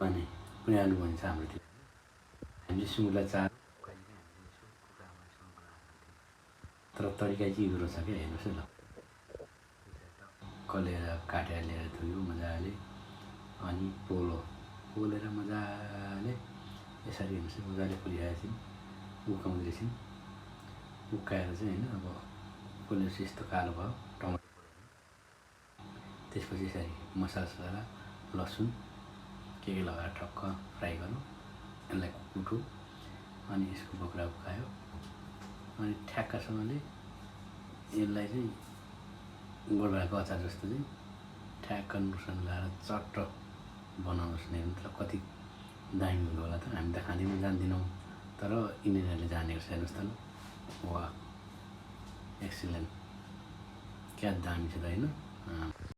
भने कुनै आलु भनिन्छ हाम्रोतिर। हामीले सुँगुरलाई चार तर तरिका के कुरो छ क्या, हेर्नुहोस् है ल। कलेर काटेर लिएर धुयो मजाले, अनि पोलेर मजाले यसरी हेर्नुहोस् है, मजाले पोलिरहेको छिन्, उकाउँदै छिन्। उकाएर चाहिँ होइन, अब पोलेपछि यस्तो कालो भयो टमाटर। त्यसपछि यसरी मसला लसुन के लगाएर ठक्क फ्राई गर्नु, यसलाई कुटो, अनि यसको बोक्रा उकायो, अनि ठ्याक्कसँगले यसलाई चाहिँ गोलभाको अचार जस्तो चाहिँ ठ्याक्क नुसन लगाएर चट्ट बनाउनुहोस् न। हेर्नु त कति दामी हुँदो होला त। हामी त खाँदिनँ, जान्दैनौँ, तर यिनीहरूले जानेको छ। हेर्नुहोस् त ल, वाह एक्सिलेन्ट, क्या दामी छ त होइन।